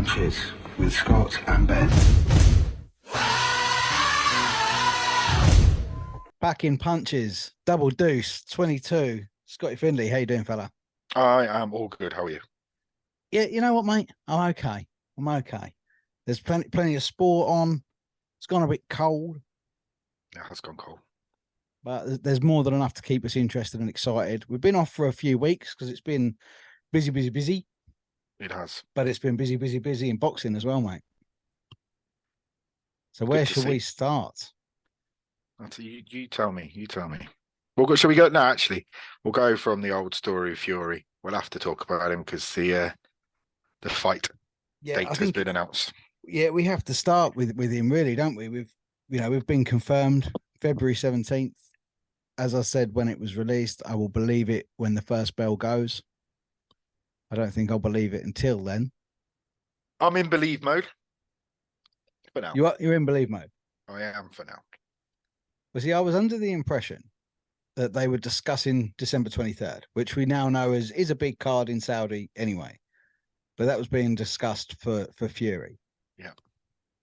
Punches with Scott and Ben. Back in punches, double deuce, 22. Scotty Findlay, how you doing, fella? I am all good. How are you? Yeah, you know what, mate? I'm okay. I'm okay. There's plenty of sport on. It's gone a bit cold, Yeah, it's gone cold. but there's more than enough to keep us interested and excited. We've been off for a few weeks because it's been busy, It has. but it's been busy in boxing as well, mate. So where Good to should see. we start? You tell me. You tell me. Shall we go? No, actually, we'll go from the old story of Fury. We'll have to talk about him because the fight date has been announced. Yeah, we have to start with him, really, don't we? We've been confirmed February 17th. As I said when it was released, I will believe it when the first bell goes. I don't think I'll believe it until then. I'm in believe mode for now. You're in believe mode. I am for now. Well, see, I was under the impression that they were discussing December 23rd, which we now know is a big card in Saudi anyway. But that was being discussed for Fury. Yeah.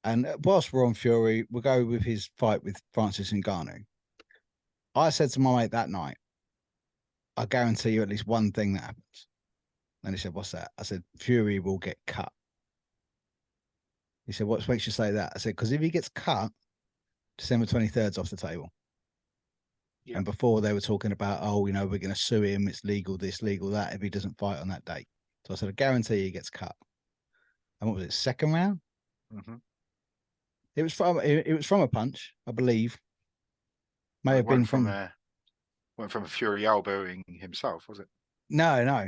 And whilst we're on Fury, we'll go with his fight with Francis Ngannou. I said to my mate that night, I guarantee you at least one thing that happens. And he said, what's that? I said, Fury will get cut. He said, what makes you say that? I said, because if he gets cut, December 23rd's off the table. Yeah. And before they were talking about, we're going to sue him. It's legal this, legal that, if he doesn't fight on that date. So I said, I guarantee he gets cut. And what was it, second round? Mm-hmm. It was from a punch, I believe. May have been from went from a Fury elbowing himself, was it? No.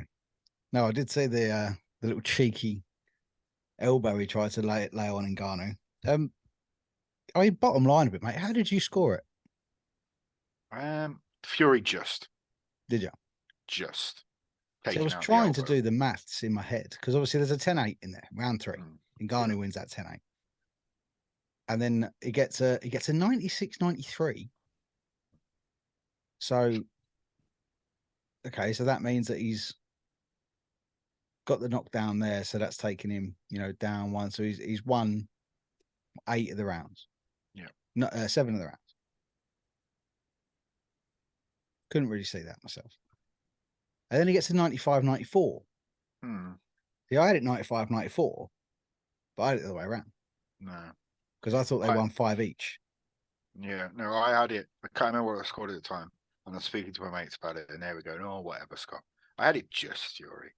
I did see the little cheeky elbow he tried to lay on Ngannou. I mean, bottom line of it, mate. How did you score it? Fury just. Did you? Just. So I was trying to do the maths in my head because obviously there's a 10-8 in there, round 3. Ngannou wins that 10-8. And then he gets a 96-93. So, okay, so that means that he's got the knockdown there. So that's taking him, down one. So he's won 8 of the rounds. Yeah. No, 7 of the rounds. Couldn't really see that myself. And then he gets a 95-94. Yeah, I had it 95-94, but I had it the other way around. No. Because I thought they won 5 each. Yeah, no, I had it. I can't remember what I scored at the time. And I was speaking to my mates about it, and they were going, "Oh, whatever, Scott." I had it just Fury.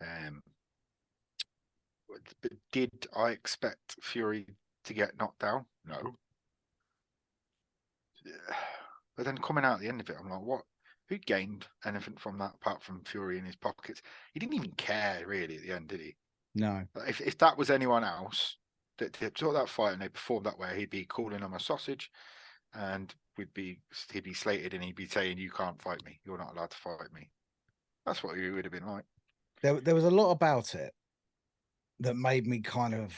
But did I expect Fury to get knocked down? No. But then coming out at the end of it, I'm like, what? Who gained anything from that apart from Fury in his pockets? He didn't even care really at the end, did he? No. If that was anyone else that took that fight and they performed that way, he'd be calling him a sausage, and he'd be slated, and he'd be saying, "You can't fight me. You're not allowed to fight me." That's what he would have been like. There was a lot about it that made me kind of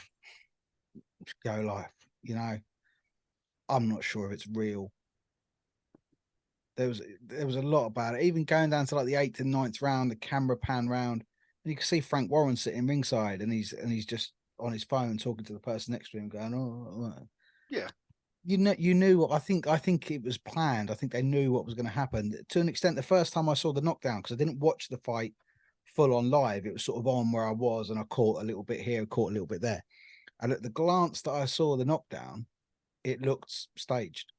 go like, I'm not sure if it's real. There was a lot about it, even going down to like the 8th and 9th round, the camera pan round, and you can see Frank Warren sitting ringside, and he's just on his phone talking to the person next to him, going, "Oh, yeah." You knew. I think it was planned. I think they knew what was going to happen to an extent. The first time I saw the knockdown, because I didn't watch the fight full on live, it was sort of on where I was, and I caught a little bit here, caught a little bit there. And at the glance that I saw the knockdown, it looked staged.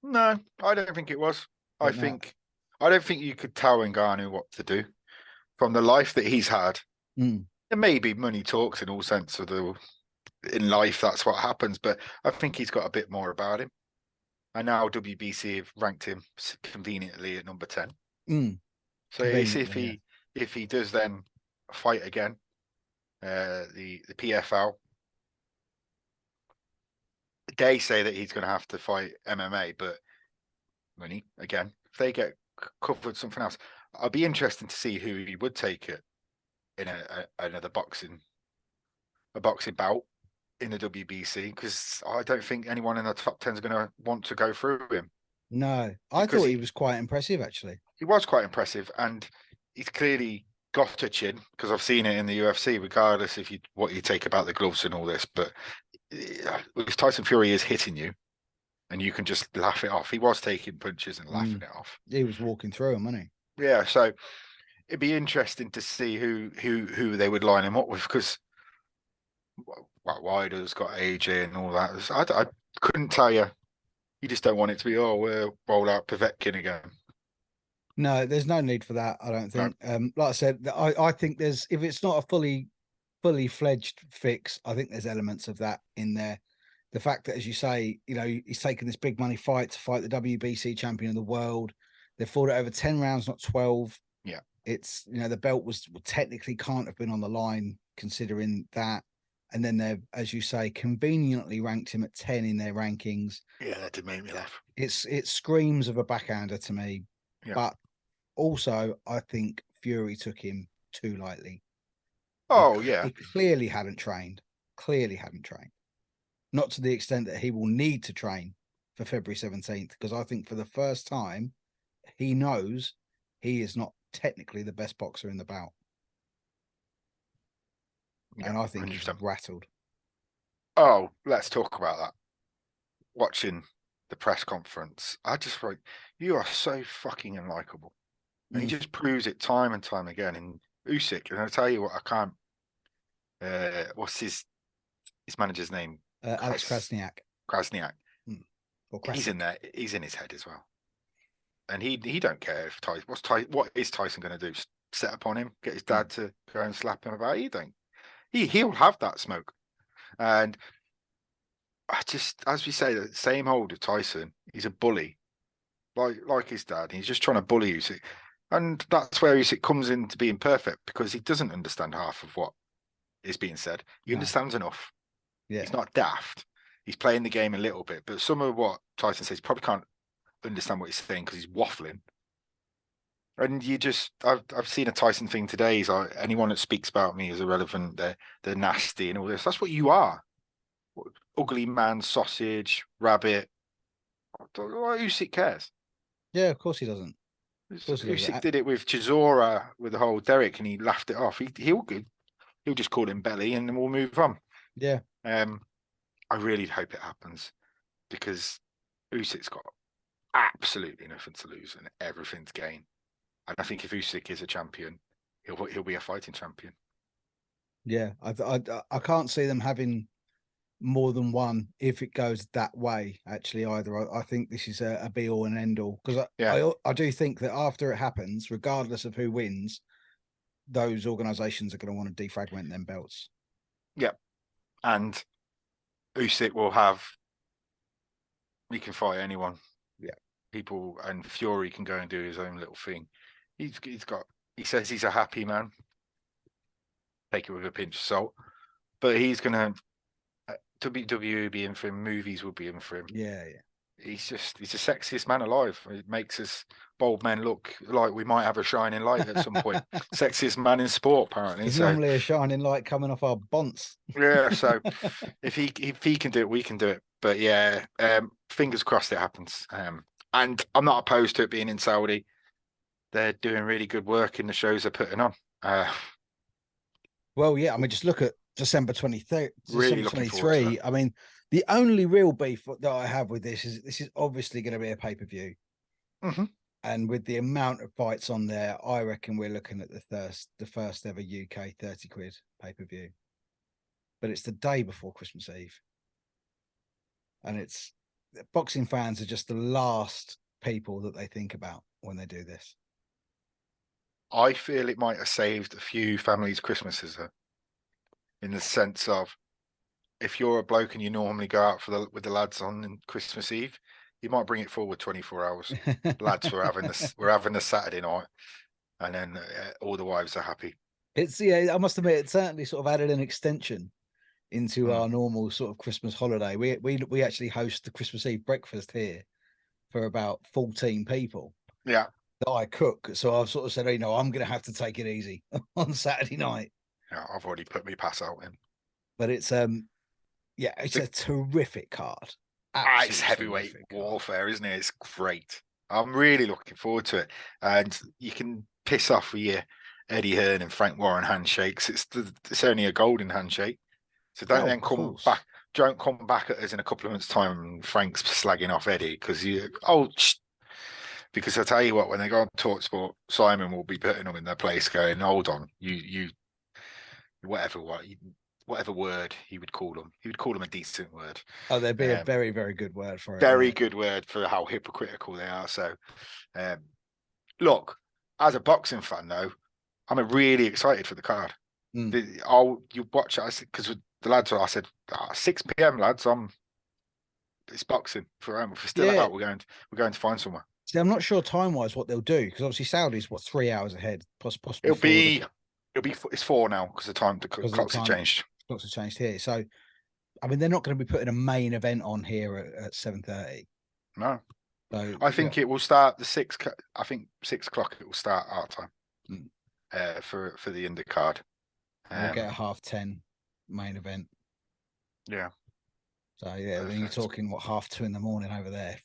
No, I don't think it was. I don't think you could tell Ngannou what to do from the life that he's had. And maybe money talks in all sense of in life, that's what happens. But I think he's got a bit more about him. And now WBC have ranked him conveniently at number 10. So if he does then fight again, the PFL, they say that he's going to have to fight MMA, but money again. If they get covered something else, I'd be interested to see who he would take it in another boxing bout in the WBC, because I don't think anyone in the top 10 is going to want to go through him. No, I thought he was quite impressive, actually. He was quite impressive, and he's clearly got a chin because I've seen it in the UFC, regardless if what you take about the gloves and all this. But if Tyson Fury is hitting you, and you can just laugh it off, he was taking punches and laughing it off. He was walking through them, wasn't he? Yeah, so it'd be interesting to see who they would line him up with, because Wilder's got AJ and all that. I couldn't tell you. You just don't want it to be, we'll roll out Povetkin again. No, there's no need for that, I don't think. No. Like I said, I think there's, if it's not a fully fledged fix, I think there's elements of that in there. The fact that, as you say, he's taken this big money fight to fight the WBC champion of the world. They fought it over 10 rounds, not 12. Yeah. It's, the belt was technically can't have been on the line considering that. And then they've, as you say, conveniently ranked him at 10 in their rankings. Yeah, that did make me laugh. It screams of a backhander to me. Yeah. But also, I think Fury took him too lightly. He clearly hadn't trained. Not to the extent that he will need to train for February 17th, because I think for the first time, he knows he is not technically the best boxer in the bout. Yeah, and I think 100%. He's rattled. Oh, let's talk about that. Watching the press conference, I just wrote, you are so fucking unlikable. And he just proves it time and time again. And Usyk, and I'll tell you what, I can't. What's his manager's name? Alex Krasniak. Krasniak. He's in there. He's in his head as well. And he don't care if Tyson. What is Tyson going to do? Set upon him? Get his dad to go and slap him about? He don't. He'll have that smoke. And I just, as we say, the same old of Tyson. He's a bully, like his dad. He's just trying to bully Usyk. And that's where Usyk comes into being perfect, because he doesn't understand half of what is being said. He understands enough. Yeah. He's not daft. He's playing the game a little bit, but some of what Tyson says, probably can't understand what he's saying because he's waffling. And I've seen a Tyson thing today. He's like, anyone that speaks about me is irrelevant. They're nasty and all this. That's what you are. Ugly man, sausage, rabbit. Usyk cares. Yeah, of course he doesn't. Usyk did it with Chisora, with the whole Derek, and he laughed it off. He'll just call him Belly, and then we'll move on. Yeah. I really hope it happens, because Usyk's got absolutely nothing to lose and everything to gain. And I think if Usyk is a champion, he'll be a fighting champion. Yeah, I can't see them having more than one if it goes that way. Actually, either I think this is a be all and end all, because I do think that after it happens, regardless of who wins, those organizations are going to want to defragment them belts. Yeah, and Usyk will have. He can fight anyone. Yeah, people, and Fury can go and do his own little thing. He says he's a happy man. Take it with a pinch of salt, but he's gonna. WWE be in for him. Movies will be in for him. Yeah. He's the sexiest man alive. It makes us bald men look like we might have a shining light at some point. Sexiest man in sport, apparently. There's normally a shining light coming off our bonds. Yeah, so if he can do it, we can do it. But yeah, fingers crossed it happens. And I'm not opposed to it being in Saudi. They're doing really good work in the shows they're putting on. Well, yeah, I mean, just look at December 23rd, really December 23. I mean, the only real beef that I have with this is obviously going to be a pay-per-view. Mm-hmm. And with the amount of fights on there, I reckon we're looking at the first ever UK 30 quid pay-per-view. But it's the day before Christmas Eve. And boxing fans are just the last people that they think about when they do this. I feel it might have saved a few families' Christmases, in the sense of, if you're a bloke and you normally go out with the lads on Christmas Eve, you might bring it forward 24 hours. Lads, we're having a Saturday night, and then all the wives are happy. I must admit, it certainly sort of added an extension into our normal sort of Christmas holiday. We actually host the Christmas Eve breakfast here for about 14 people. Yeah. That I cook. So I've sort of said, I'm going to have to take it easy on Saturday night. Yeah, I've already put my pass out in. But it's a terrific card. It's heavyweight warfare, isn't it? It's great. I'm really looking forward to it. And you can piss off with your Eddie Hearn and Frank Warren handshakes. It's only a golden handshake. So don't Oh, then of come course. back. Don't come back at us in a couple of months' time and Frank's slagging off Eddie because because I tell you what, when they go on TalkSport, Simon will be putting them in their place, going, "Hold on, you whatever word he would call them, a decent word. Oh, there'd be a very, very good word for it. Very good word for how hypocritical they are. So, look, as a boxing fan, though, I'm really excited for the card. You watch it because with the lads, I said 6 p.m. lads. It's boxing for them. If we're still out, we're going to find somewhere. See, I'm not sure time wise what they'll do because obviously Saudi's 3 hours ahead, possibly. It's 4 now because the clocks have changed. Clocks have changed here, so I mean they're not going to be putting a main event on here at 7:30. No, so I think it will start the 6. I think 6 o'clock it will start our time for the undercard. We'll get a 10:30 main event. Yeah. So yeah, then you're talking 2:30 in the morning over there.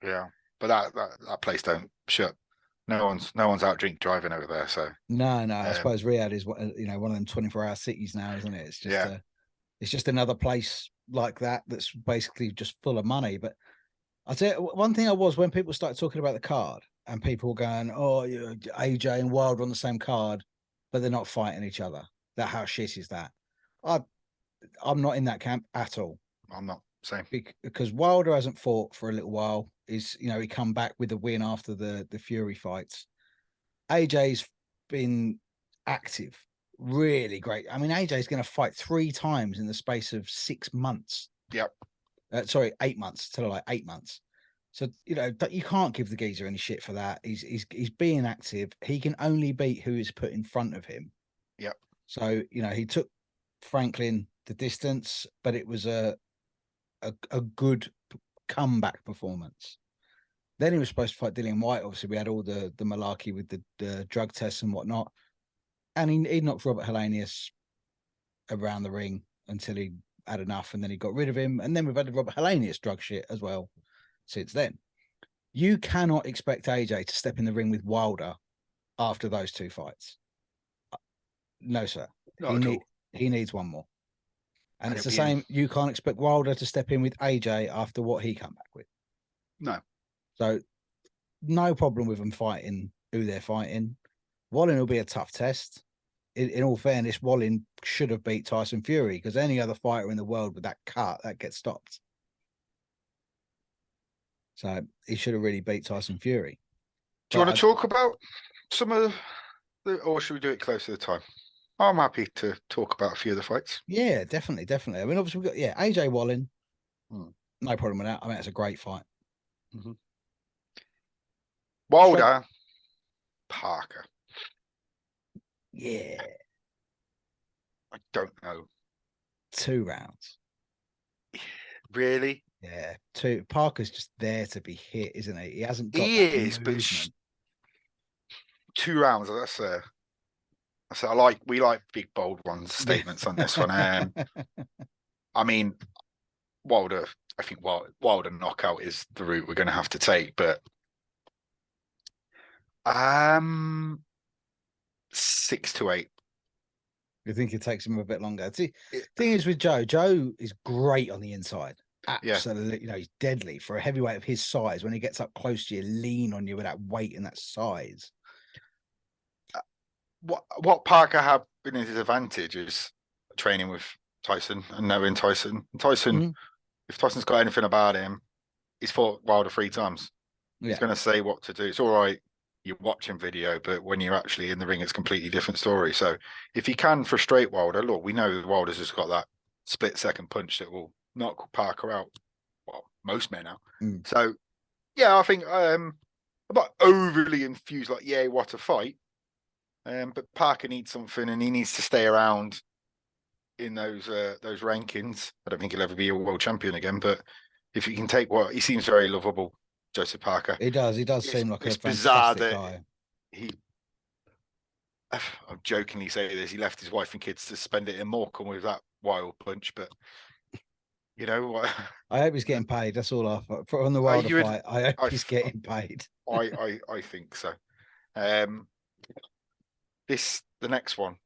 Yeah, but that place don't shut. No one's out drink driving over there. So no, I suppose Riyadh is one of them 24-hour cities now, isn't it? It's just it's just another place like that's basically just full of money. But I'll tell you one thing, when people started talking about the card and people were going, "Oh, AJ and Wilder on the same card, but they're not fighting each other." How shit is that? I'm not in that camp at all. I'm not. Same. Because Wilder hasn't fought for a little while. He come back with a win after the Fury fights. AJ's been active, really great. I mean, AJ's going to fight 3 times in the space of 6 months. Yep. 8 months. Tell her like 8 months. So you can't give the geezer any shit for that. He's being active. He can only beat who is put in front of him. Yep. So he took Franklin the distance, but it was a good comeback performance. Then he was supposed to fight Dillian White. Obviously, we had all the malarkey with the drug tests and whatnot, and he knocked Robert Helenius around the ring until he had enough, and then he got rid of him. And then we've had the Robert Helenius drug shit as well since then. You cannot expect AJ to step in the ring with Wilder after those 2 fights. No, sir. He needs one more. And it's the same. You can't expect Wilder to step in with AJ after what he come back with. No. So no problem with them fighting who they're fighting. Wallin will be a tough test. In all fairness, Wallin should have beat Tyson Fury because any other fighter in the world with that cut, that gets stopped. So he should have really beat Tyson Fury. Do you want to talk about some of or should we do it close to the time? I'm happy to talk about a few of the fights. Yeah, definitely. I mean, obviously, we've got AJ Wallin. No problem with that. I mean, it's a great fight. Mm-hmm. Wilder, Parker. Yeah. I don't know. 2 rounds. Really? Yeah. 2. Parker's just there to be hit, isn't he? He hasn't got but 2 rounds. We like big bold ones statements on this one. I mean, Wilder. I think Wilder knockout is the route we're going to have to take, but 6 to 8. You think it takes him a bit longer? See, thing is with Joe is great on the inside. Absolutely, he's deadly for a heavyweight of his size. When he gets up close to you, lean on you with that weight and that size. What Parker had been his advantage is training with Tyson and knowing Tyson. And Tyson, if Tyson's got anything about him, he's fought Wilder 3 times. He's going to say what to do. It's all right, you're watching video, but when you're actually in the ring, it's a completely different story. So if he can frustrate Wilder, look, we know Wilder's just got that split-second punch that will knock Parker out. Well, most men now. So, yeah, I think I'm not overly enthused, what a fight. But Parker needs something, and he needs to stay around in those rankings. I don't think he'll ever be a world champion again, but if he can take he seems very lovable, Joseph Parker. He does seem like a fantastic bizarre that guy. I jokingly say this, he left his wife and kids to spend it in Morecambe with that wild punch, but you know what? I hope he's getting paid. That's all on the Wilder fight. I hope he's getting paid. I think so. The next one,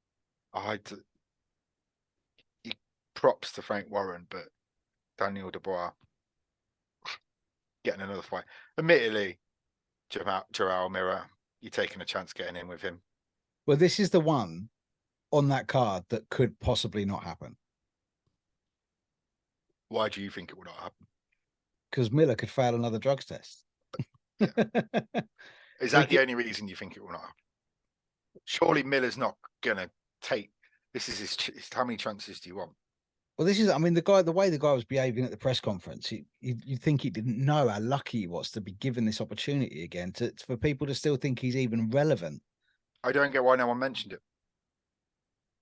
props to Frank Warren, but Daniel Dubois getting another fight. Admittedly, Joao Mira, you're taking a chance getting in with him. Well, this is the one on that card that could possibly not happen. Why do you think it will not happen? Because Miller could fail another drugs test. Yeah. Is that the only reason you think it will not happen? Surely Miller's not gonna take. This is his. How many chances do you want? Well, this is. I mean, the way the guy was behaving at the press conference, you think he didn't know how lucky he was to be given this opportunity again. For people to still think he's even relevant. I don't get why no one mentioned it.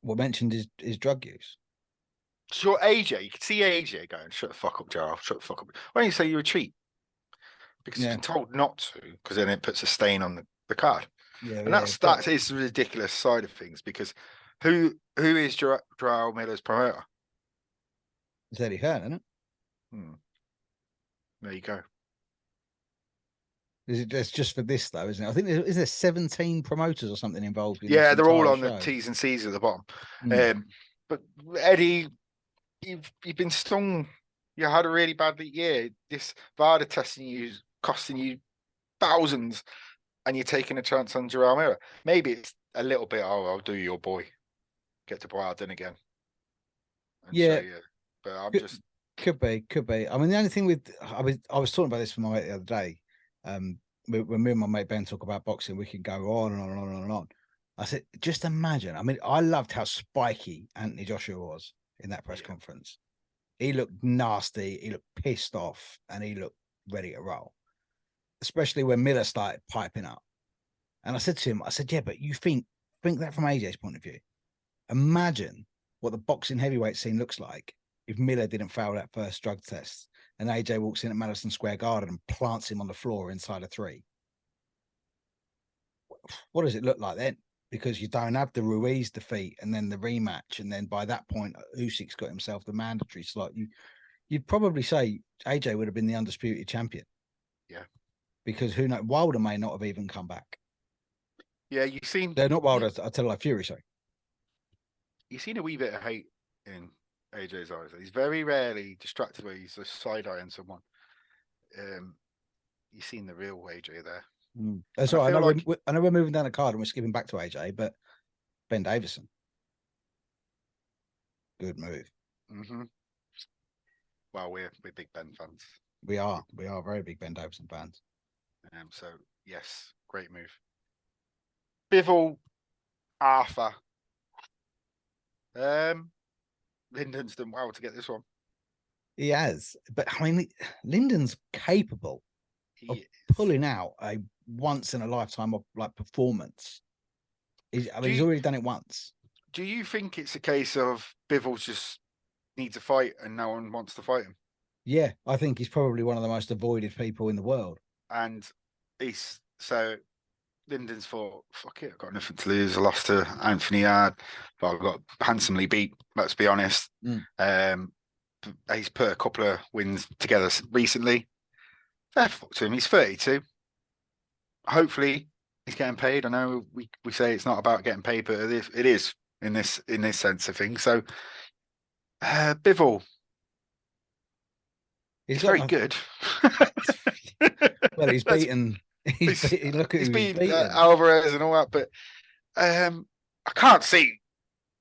What mentioned his drug use. Sure, AJ, you could see AJ going, "Shut the fuck up, Joel. Shut the fuck up." Why don't you say you're a cheat? Because he's been told not to, because then it puts a stain on the card. Yeah, and that is the ridiculous side of things. Because who is Joao Miller's promoter? It's Eddie Hearn, isn't it? There you go. It's just for this though, isn't it? I think there 17 promoters or something involved in Yeah, this they're all entire on show. the T's and C's at the bottom. But Eddie, you've been stung. You had a really bad year. This VADA testing costing you thousands, and you're taking a chance on Joao Mira. Maybe it's a little bit. Oh, I'll do your boy. Get to Boyardin again. Yeah, but I'm just could be. I mean, the only thing I was talking about this with my mate the other day. When me and my mate Ben talk about boxing, we can go on and on and on and on. I said, just imagine. I mean, I loved how spiky Anthony Joshua was in that press conference. He looked nasty. He looked pissed off, and he looked ready to roll. Especially when Miller started piping up. And I said to him, yeah, but you think that from AJ's point of view. Imagine what the boxing heavyweight scene looks like if Miller didn't fail that first drug test and AJ walks in at Madison Square Garden and plants him on the floor inside a 3. What does it look like then? Because you don't have the Ruiz defeat and then the rematch, and then by that point, Usyk's got himself the mandatory slot. You'd probably say AJ would have been the undisputed champion. Yeah. Because who knows? Wilder may not have even come back. Yeah, you've seen. They're not Wilder. I tell like Fury. Sorry. You've seen a wee bit of hate in AJ's eyes. He's very rarely distracted where he's side-eyeing someone. You've seen the real AJ there. That's right. I know we're moving down the card and we're skipping back to AJ, but Ben Davison. Good move. Mm-hmm. Well, we're big Ben fans. We are very big Ben Davison fans. So yes, great move. Bivol, Arthur. Lyndon's done well to get this one. He has, but I mean, Lyndon's capable of pulling out a once in a lifetime of performance. He's already done it once. Do you think it's a case of Bivol just needs a fight and no one wants to fight him? Yeah, I think he's probably one of the most avoided people in the world. And Lyndon's thought, fuck it, I've got nothing to lose. I lost to Anthony Yard, but I got handsomely beat, let's be honest. He's put a couple of wins together recently. Fair fuck to him. He's 32. Hopefully he's getting paid. I know we say it's not about getting paid, but it is in this sense of things. So Bivol, he's very good. Well, he's beaten. He's beaten Alvarez and all that, but I can't see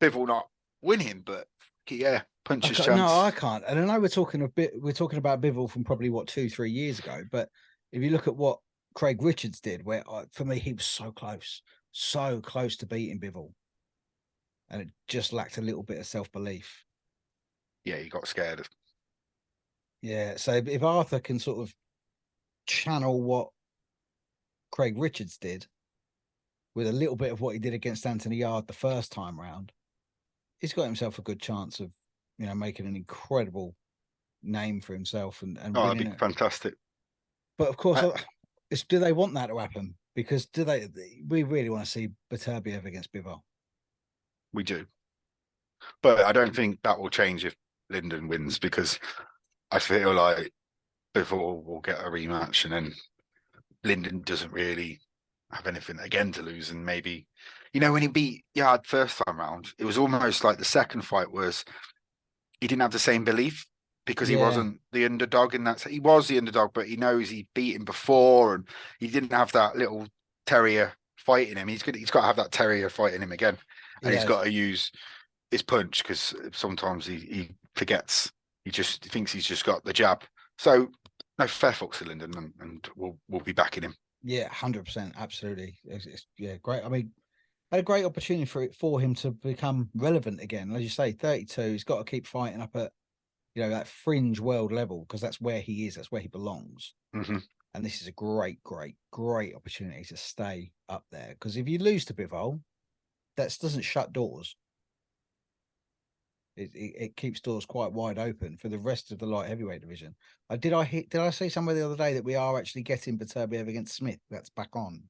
Bivol not winning. But yeah, puncher's chance. No, I can't. And I know we're talking about Bivol from probably 2-3 years ago. But if you look at what Craig Richards did, where for me he was so close to beating Bivol, and it just lacked a little bit of self-belief. Yeah, he got scared. Yeah, so if Arthur can sort of channel what Craig Richards did with a little bit of what he did against Anthony Yard the first time round, he's got himself a good chance of, making an incredible name for himself and that'd be fantastic. But of course, do they want that to happen? Because we really want to see Beterbiev against Bivol? We do. But I don't think that will change if Lyndon wins, because I feel like Bivol will get a rematch and then Lyndon doesn't really have anything again to lose, and maybe, you know, when he beat Yard first time round, it was almost like the second fight was he didn't have the same belief because he Yeah. wasn't the underdog in that. He was the underdog, but he knows he beat him before, and he didn't have that little terrier fighting him. He's got to have that terrier fighting him again, and he's got to use his punch because sometimes he forgets. He just thinks he's just got the jab. So no, fair fucks to Lyndon, and we'll be backing him. Yeah, 100%, absolutely. Yeah, great. I mean, had a great opportunity for him to become relevant again. As you say, 32. He's got to keep fighting up at, you know, that fringe world level, because that's where he is. That's where he belongs. Mm-hmm. And this is a great opportunity to stay up there. Because if you lose to Bivol, that doesn't shut doors. It keeps doors quite wide open for the rest of the light heavyweight division. Did I say somewhere the other day that we are actually getting Beterbiev against Smith? That's back on.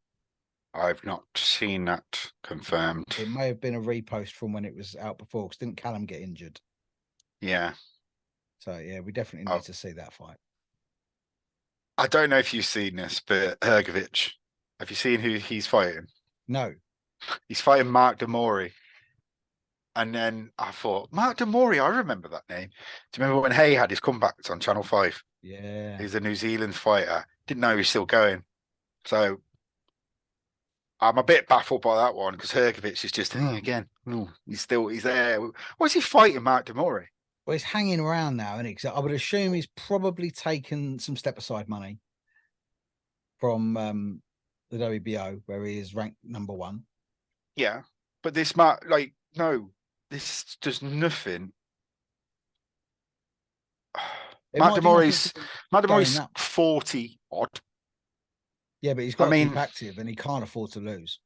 I've not seen that confirmed. It may have been a repost from when it was out before, because didn't Callum get injured? Yeah. So yeah, we definitely need to see that fight. I don't know if you've seen this, but Hrgovic, have you seen who he's fighting? No. He's fighting Mark Demori. And then I thought, Mark Demori, I remember that name. Do you remember when Hay had his comebacks on Channel 5? Yeah. He's a New Zealand fighter. Didn't know he was still going. So I'm a bit baffled by that one, because Hrgovic is just, again, he's there. What's he fighting, Mark Demori? Well, he's hanging around now, isn't he? So I would assume he's probably taken some step aside money from the WBO, where he is ranked number 1. Yeah, but this Mark, no, this does nothing. Mark Demori's 40 odd. Yeah, but he's got to keep active, and he can't afford to lose.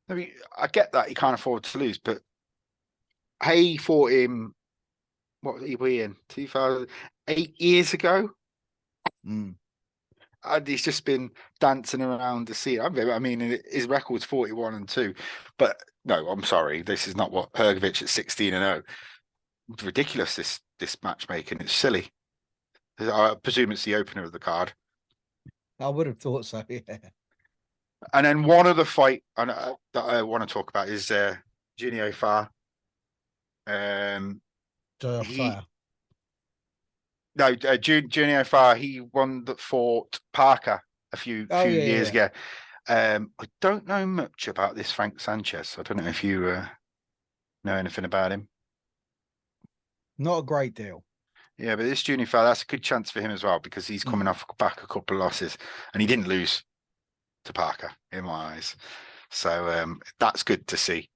I mean, I get that he can't afford to lose, but Hay fought him. What was he in 2008 years ago? Mm. And he's just been dancing around the scene. I mean, his record's 41-2, but no, I'm sorry, this is not what Hrgovic at 16-0. It's ridiculous, this matchmaking. It's silly. I presume it's the opener of the card. I would have thought so, yeah. And then one other fight that I want to talk about is Junio Fa. Junio Fa, he won that fought Parker a few years ago. I don't know much about this Frank Sanchez. I don't know if you know anything about him. Not a great deal. Yeah, but this Junio Fa, that's a good chance for him as well, because he's coming off back a couple of losses, and he didn't lose to Parker in my eyes. So that's good to see.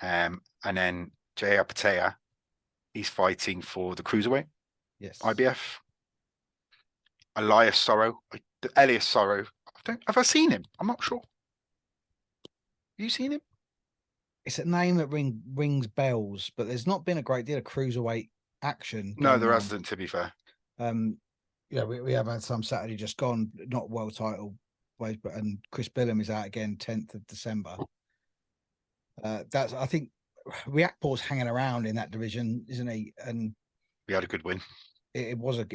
And then Jaya Patea, he's fighting for the cruiserweight. Yes. IBF. Elias Sorrow. Have I seen him? I'm not sure. Have you seen him? It's a name that rings bells, but there's not been a great deal of cruiserweight action. No, there hasn't, to be fair. Yeah, we have had some Saturday just gone, not world title ways, but and Chris Billum is out again 10th of December. I think Riakpor's hanging around in that division, isn't he? And we had a good win. It was but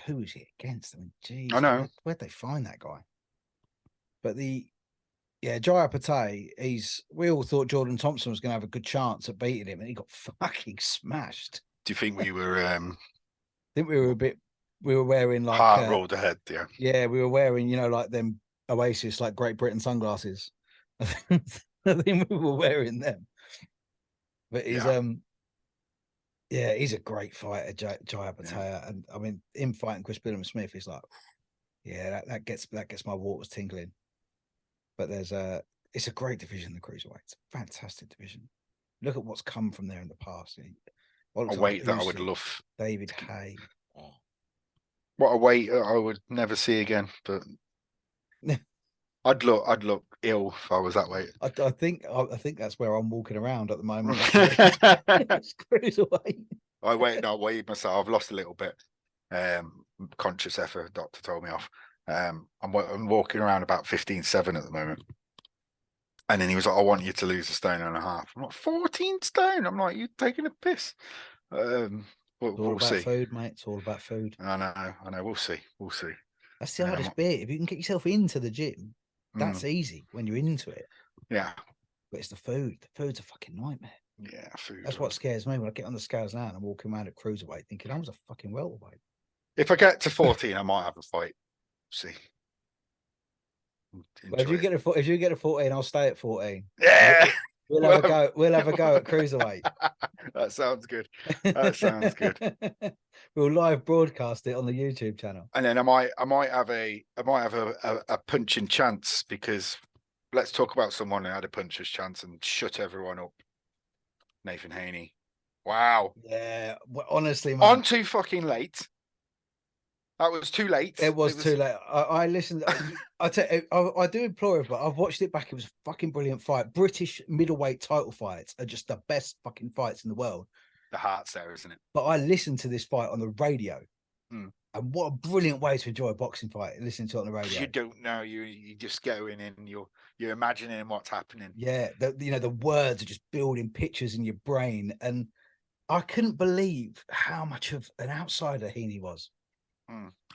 who was he against? I mean, geez, I know. Where'd they find that guy? But Jaya Patea, we all thought Jordan Thompson was going to have a good chance at beating him, and he got fucking smashed. Do you think we were? I think we were wearing like heart rolled ahead. Yeah. Yeah, we were wearing, like them Oasis, like Great Britain sunglasses. I think we were wearing them. But he's he's a great fighter, Jaya Patea, and I mean, him fighting Chris Billum Smith is like, that gets my waters tingling. But it's a great division, the cruiserweight. It's a fantastic division. Look at what's come from there in the past. A weight that I would love. David Hay. Oh. What a weight I would never see again. But I'd look ill if I was that weight. I think that's where I'm walking around at the moment. I weighed myself. I've lost a little bit. Conscious effort. Doctor told me off. I'm walking around about 15.7 at the moment. And then he was like, I want you to lose 1.5 stone. I'm like, 14 stone. I'm like, you're taking a piss. It's all about food, mate. It's all about food. I know. We'll see. That's the hardest bit. If you can get yourself into the gym, That's easy when you're into it. Yeah. But it's the food. The food's a fucking nightmare. Yeah, food. That's what scares me when I get on the scales now and I'm walking around at cruiserweight thinking I was a fucking welterweight. If I get to 14, I might have a fight. See. Well, if you get a 14, I'll stay at 14. Yeah. We'll have a go. We'll have a go at cruiserweight. That sounds good. That sounds good. We'll live broadcast it on the YouTube channel. And then I might have a punching chance, because let's talk about someone who had a puncher's chance and shut everyone up. Nathan Haney. Wow. Yeah. Well, honestly, man. On too fucking late. That was too late. It was too late. I listened. I do implore it, but I've watched it back. It was a fucking brilliant fight. British middleweight title fights are just the best fucking fights in the world. The heart's there, isn't it? But I listened to this fight on the radio. Mm. And what a brilliant way to enjoy a boxing fight, listening to it on the radio. You don't know, you just go in and you're imagining what's happening. Yeah, the words are just building pictures in your brain. And I couldn't believe how much of an outsider Heaney was.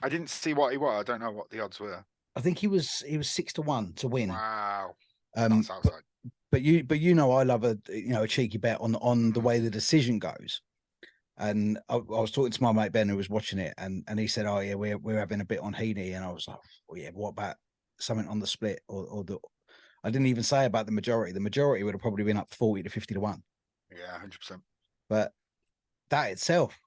I didn't see what he was. I don't know what the odds were. I think he was 6-1 to win. Wow. That's outside. But you know I love a cheeky bet on the way the decision goes. And I was talking to my mate Ben, who was watching it, and he said, "Oh yeah, we're having a bit on Heaney," and I was like, "Well, yeah, what about something on the split or the?" I didn't even say about the majority. The majority would have probably been up 40 to 50 to 1. Yeah, 100%. But that itself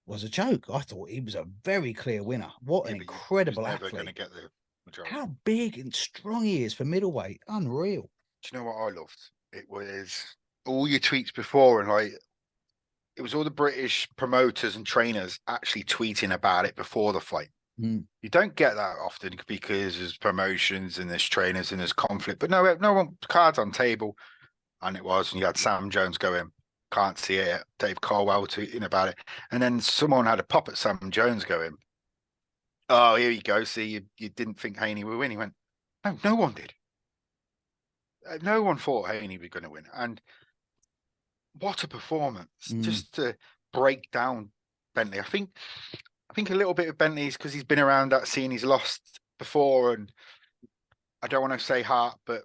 was a joke. I thought he was a very clear winner. What an incredible athlete! Never going to get the majority. How big and strong he is for middleweight. Unreal. Do you know what I loved? It was all your tweets before, and it was all the British promoters and trainers actually tweeting about it before the fight. You don't get that often because there's promotions and there's trainers and there's conflict. But no one, cards on table, and it was. And you had Sam Jones going, can't see it. Dave Caldwell tweeting about it, and then someone had a pop at Sam Jones going, "Oh, here you go. See, you didn't think Haney would win." He went, "No, no one did. No one thought Haney was going to win." And what a performance! Just to break down Bentley. I think a little bit of Bentley's because he's been around that scene. He's lost before, and I don't want to say heart, but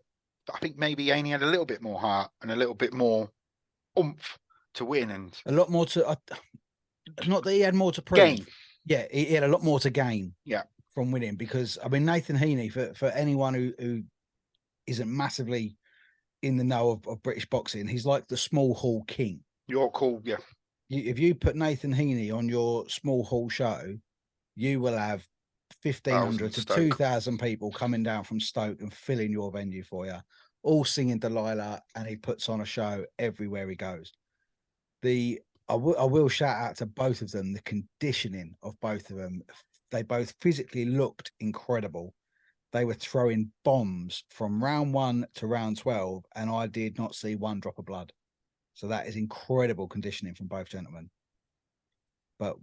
I think maybe Haney had a little bit more heart and a little bit more oomph to win, and a lot more to. Not that he had more to prove. Gain. Yeah, he had a lot more to gain. Yeah, from winning, because I mean Nathan Heaney, for anyone who isn't massively in the know of British boxing, he's like the small hall king. You're cool, yeah. If you put Nathan Heaney on your small hall show, you will have 1,500 to 2,000 people coming down from Stoke and filling your venue for you, all singing Delilah, and he puts on a show everywhere he goes. I will shout out to both of them. The conditioning of both of them, they both physically looked incredible. They were throwing bombs from round 1 to round 12, and I did not see one drop of blood. So that is incredible conditioning from both gentlemen. But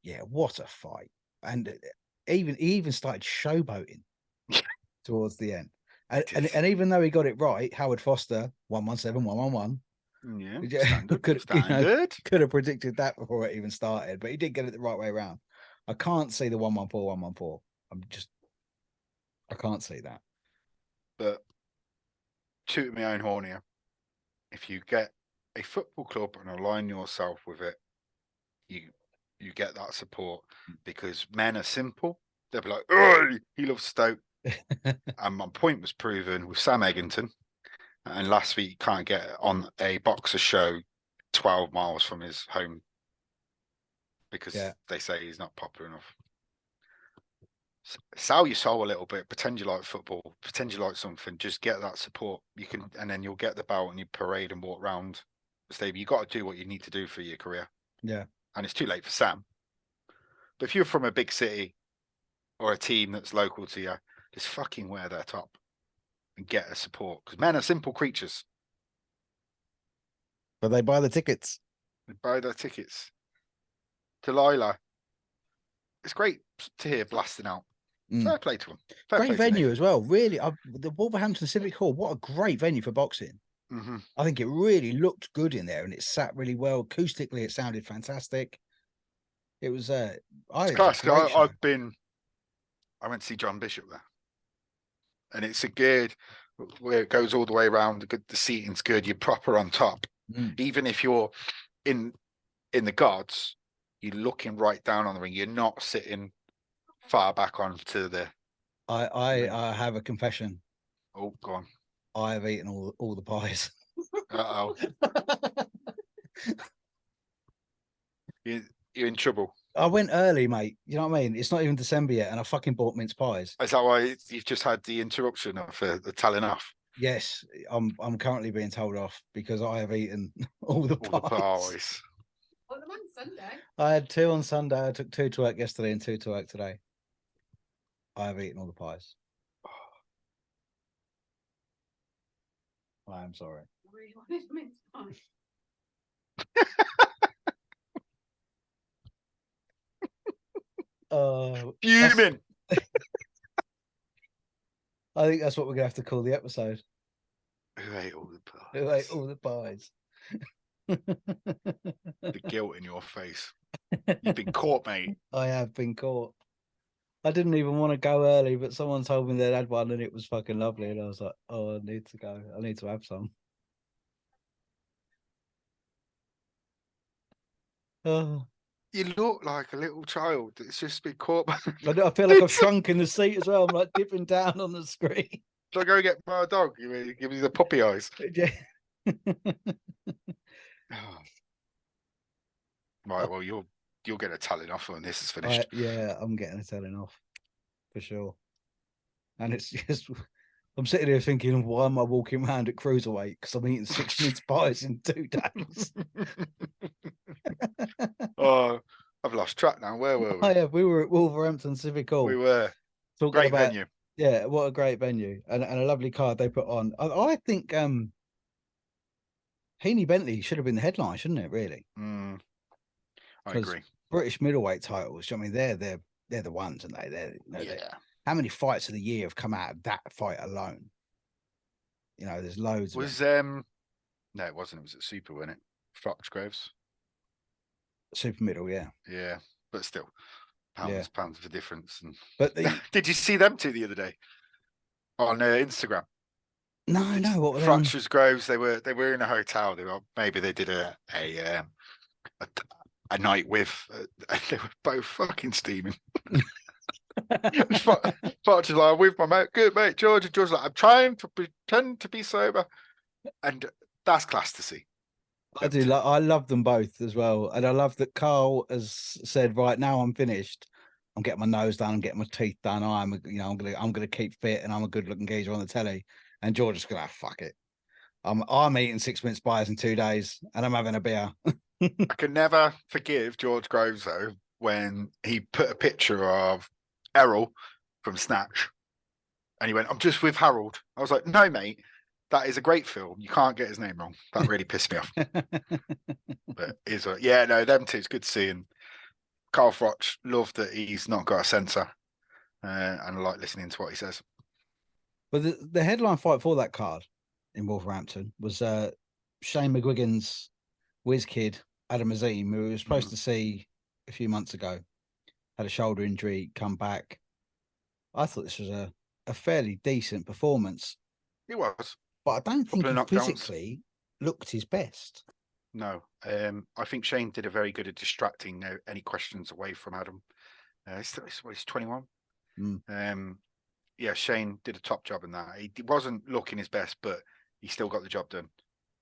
yeah, what a fight. And he even started showboating towards the end. And even though he got it right, Howard Foster, 117, 111. Yeah, standard. Could have predicted that before it even started, but he did get it the right way around. I can't see the 114, 114. I can't see that. But toot my own horn here. If you get a football club and align yourself with it, you get that support, because men are simple. They'll be like, "Oh, he loves Stoke." And my point was proven with Sam Eggington. And last week, you can't get on a boxer show 12 miles from his home because they say he's not popular enough. Sell your soul a little bit. Pretend you like football. Pretend you like something. Just get that support. You can, and then you'll get the belt and you parade and walk around the stadium. You got to do what you need to do for your career. Yeah. And it's too late for Sam. But if you're from a big city or a team that's local to you, just fucking wear their top and get a support, because men are simple creatures. But they buy the tickets. They buy their tickets. Delilah. It's great to hear blasting out. Fair play to them. Great venue as well. Really, the Wolverhampton Civic Hall. What a great venue for boxing. I think it really looked good in there, and it sat really well acoustically. It sounded fantastic. It was. It's class. I went to see John Bishop there. and it's a good where it goes all the way around. The seating's good. You're proper on top. Even if you're in the gods, you're looking right down on the ring. You're not sitting far back onto the. I have a confession. Oh, go on. I have eaten all the pies. Uh-oh. You're in trouble. I went early, mate. You know what I mean? It's not even December yet, and I fucking bought mince pies. Is that why you've just had the interruption of the telling off? Yes, I'm currently being told off because I have eaten all the pies. All the pies. Well, the one's Sunday. I had 2 on Sunday. I took 2 to work yesterday and 2 to work today. I have eaten all the pies. I am sorry. I really wanted mince pie. Fuming. I think that's what we're gonna have to call the episode. Who ate all the pies? Who ate all the pies? The guilt in your face. You've been caught, mate. I have been caught. I didn't even want to go early, but someone told me they'd had one and it was fucking lovely. And I was like, oh, I need to go. I need to have some. Oh. You look like a little child that's just been caught by. I feel like I've shrunk in the seat as well. I'm like dipping down on the screen. Shall I go get my dog? You give me the puppy eyes. Yeah. Right, well, you'll get a telling off when this is finished. Yeah, I'm getting a telling off for sure. And it's just, I'm sitting here thinking, why am I walking around at cruiserweight? Because I'm eating 6 mince pies in 2 days. Oh, I've lost track now. Where were we? Oh, yeah, we were at Wolverhampton Civic Hall. We were. Talking Great about, venue. Yeah, what a great venue. And a lovely card they put on. I think Heaney Bentley should have been the headline, shouldn't it, really? I Because agree. British middleweight titles, I mean, they're the ones, and they're how many fights of the year have come out of that fight alone? You know, there's loads. No, it wasn't. It was at Super, wasn't it? Foxgroves. Super middle, yeah. Yeah, but still, pounds of a difference. And But did you see them two the other day on Instagram? No. What were they? Fractures Groves. They were in a hotel. Maybe they did a night with. They were both fucking steaming. Fractures like, I'm with my mate, good mate George, and George's like, I'm trying to pretend to be sober, and that's class to see. I do. I love them both as well, and I love that Carl has said, "Right now, I'm finished. I'm getting my nose done. I'm getting my teeth done. I'm gonna keep fit, and I'm a good-looking geezer on the telly." And George is gonna fuck it. I'm eating 6 mince pies in 2 days, and I'm having a beer. I can never forgive George Groves though when he put a picture of Errol from Snatch, and he went, "I'm just with Harold." I was like, "No, mate. That is a great film. You can't get his name wrong." That really pissed me off. But them two. It's good to see. And Carl Froch, love that he's not got a censor, and I like listening to what he says. But the headline fight for that card in Wolverhampton was Shane McGuigan's whiz kid Adam Azim, who we were supposed to see a few months ago, had a shoulder injury, come back. I thought this was a fairly decent performance. It was. But I don't think he physically looked his best. No, I think Shane did a very good at distracting any questions away from Adam. He's 21. Shane did a top job in that. He wasn't looking his best, but he still got the job done.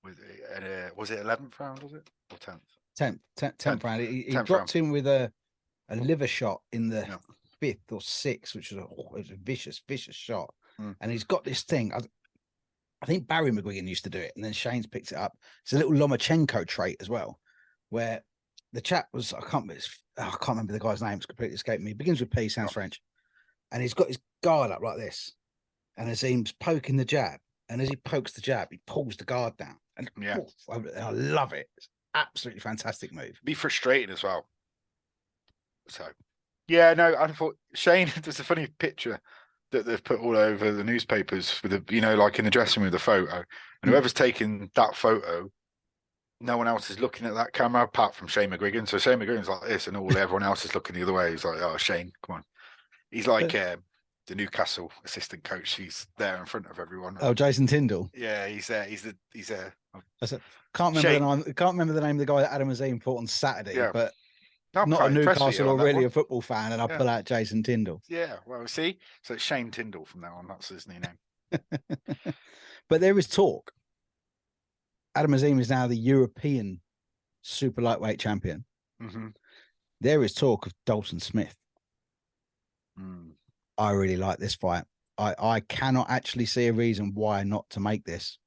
Was it 11th round? Was it or 10th? 10th round. He 10th dropped round. him with a liver shot in the 5th or 6th, which was a vicious shot. And he's got this thing. I think Barry McGuigan used to do it, and then Shane's picked it up. It's a little Lomachenko trait as well, where the chap was, I can't remember the guy's name, it's completely escaped me. It begins with P, sounds French. And he's got his guard up like this. And Azim's poking the jab. And as he pokes the jab, he pulls the guard down. And I love it. It's absolutely fantastic move. Be frustrating as well. So, I thought Shane, there's a funny picture that they've put all over the newspapers with like in the dressing room with the photo. And whoever's taking that photo, no one else is looking at that camera apart from Shane McGuigan. So Shane McGuigan's like this, and everyone else is looking the other way. He's like, "Oh, Shane, come on." He's like the Newcastle assistant coach. He's there in front of everyone. Oh, Jason Tyndall. Yeah, he's there. He's there. Can't remember Shame. the name. Can't remember the name of the guy that Adam Azim fought on Saturday. Yeah. But I'm not a quite impressed with you Newcastle on or that really one. a football fan, and I Yeah. pull out Jason Tyndall. Yeah, well, see, so it's Shane Tyndall from now on. That's his new name. But there is talk. Adam Azim is now the European super lightweight champion. Mm-hmm. There is talk of Dalton Smith. Mm. I really like this fight. I cannot actually see a reason why not to make this.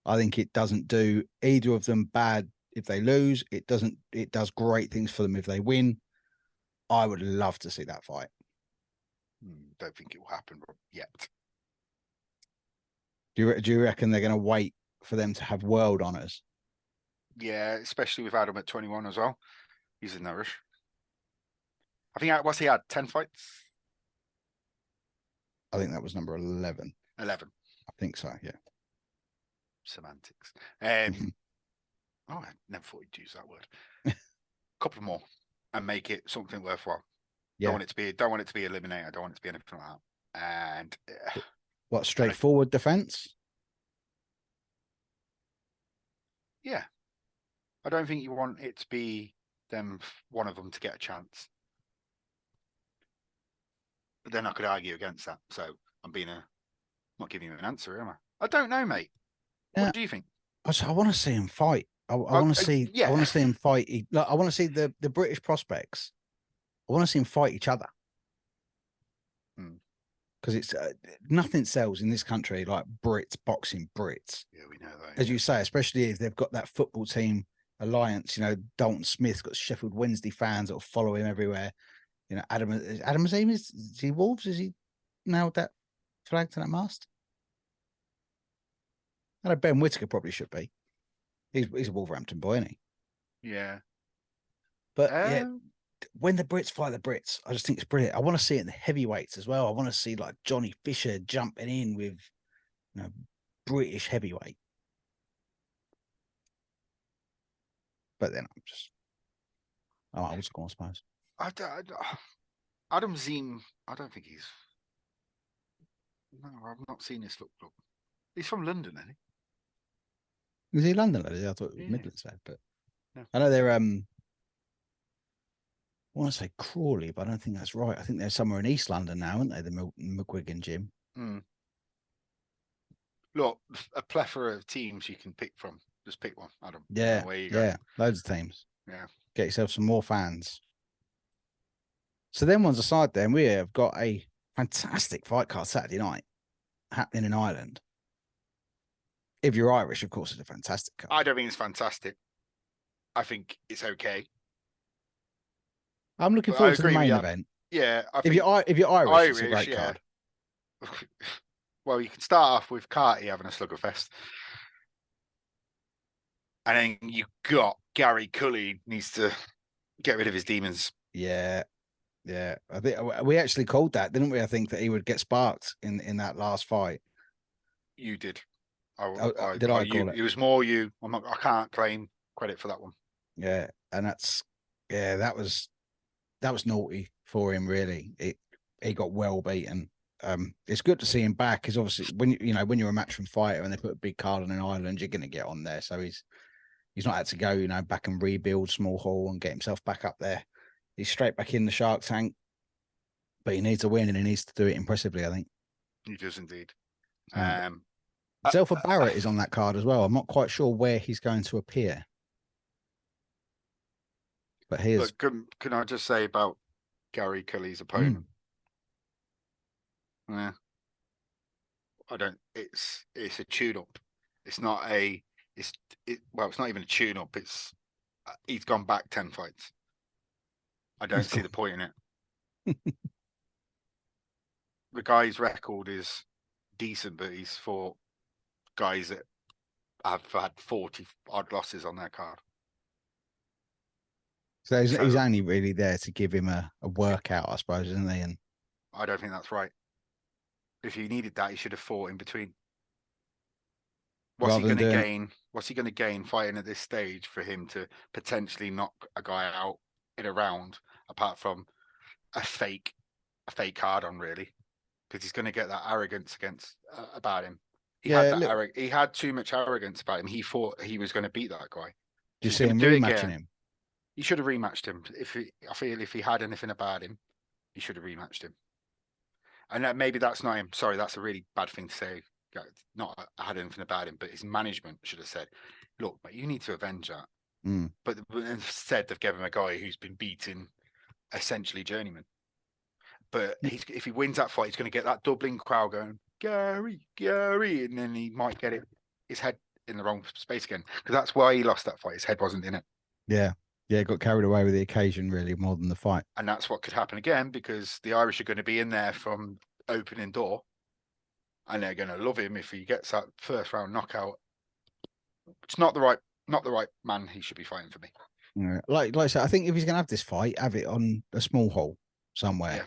I think it doesn't do either of them bad if they lose. It does great things for them if they win. I would love to see that fight. Don't think it will happen yet. Do you reckon they're going to wait for them to have world honours? Yeah, especially with Adam at 21 as well. He's in no rush. I think what's he had? 10 fights? I think that was number 11. 11. I think so, yeah. Semantics. I never thought you'd use that word. Couple more and make it something worthwhile. Yeah. Don't want it to be eliminated. I don't want it to be anything like that. And what, straightforward defense? Yeah. I don't think you want it to be one of them to get a chance. But then I could argue against that. So I'm not giving you an answer, am I? I don't know, mate. Yeah. What do you think? I want to see him fight. I want to see. yeah. I want to see him fight. I want to see the British prospects. I want to see him fight each other. Because it's nothing sells in this country like Brits boxing Brits. Yeah, we know that. As you say, especially if they've got that football team alliance. You know, Dalton Smith's got Sheffield Wednesday fans that will follow him everywhere. You know, Adam Azim is he Wolves? Is he nailed that flag to that mast? I know Ben Whittaker probably should be. He's a Wolverhampton boy, isn't he? Yeah. But yeah, when the Brits fight the Brits, I just think it's brilliant. I want to see it in the heavyweights as well. I want to see like Johnny Fisher jumping in with, you know, British heavyweight. But then I'm old school, I suppose. Adam Zim, I don't think he's. No, I've not seen this look. He's from London, isn't he? Is he London? I thought it was Yeah. Midlands lad, but No. I know they're I want to say Crawley, but I don't think that's right. I think they're somewhere in East London now, aren't they? The McGuigan gym. Look, a plethora of teams you can pick from. Just pick one, Adam. Yeah, Where you go. yeah, loads of teams. Yeah. Get yourself some more fans. So then ones aside, then we have got a fantastic fight card Saturday night happening in Ireland. If you're Irish, of course, it's a fantastic card. I don't think it's fantastic. I think it's okay. I'm looking But I forward to the agree with main you. event. Yeah, I If think you're Irish, it's a great yeah. card. Well, you can start off with Carty having a sluggerfest. And then you got Gary Cully needs to get rid of his demons. Yeah. Yeah. I think we actually called that, didn't we? I think that he would get sparked in that last fight. You did. Did I call it? It was more you. I can't claim credit for that one. Yeah. And that was naughty for him, really. He got well beaten. It's good to see him back because obviously when you're a matchroom fighter and they put a big card on an island, you're going to get on there. So he's not had to go, back and rebuild Small Hall and get himself back up there. He's straight back in the Shark Tank, but he needs to win and he needs to do it impressively, I think. He does indeed. Zelfa Barrett is on that card as well. I'm not quite sure where he's going to appear. But he is. But can I just say about Gary Cully's opponent? Yeah. It's a tune-up. It's not it's not even a tune-up. He's gone back 10 fights. I don't see the point in it. The guy's record is decent, but he's fought guys that have had 40 odd losses on their card. So he's only really there to give him a workout, I suppose, isn't he? And I don't think that's right. If he needed that, he should have fought in between. What's he going to gain? What's he going to gain fighting at this stage for him to potentially knock a guy out in a round, apart from a fake card on, really? because he's going to get that arrogance about him. He Yeah, had that look- he had too much arrogance about him. He thought he was going to beat that guy. Do you He's see gonna him do it rematching again. him? He should have rematched him. I feel if he had anything about him, he should have rematched him. And maybe that's not him. Sorry, that's a really bad thing to say. Not I had anything about him, but his management should have said, "Look, mate, you need to avenge that." Mm. But instead, they've given him a guy who's been beating essentially journeyman. But if he wins that fight, he's going to get that Dublin crowd going, Gary, Gary, and then he might get his head in the wrong space again, because that's why he lost that fight. His head wasn't in it. Yeah. Yeah, got carried away with the occasion really more than the fight. And that's what could happen again, because the Irish are going to be in there from opening door, and they're going to love him if he gets that first round knockout. It's not the right man he should be fighting for me. Yeah. Like I said, I think if he's going to have this fight, have it on a small hall somewhere. Yeah.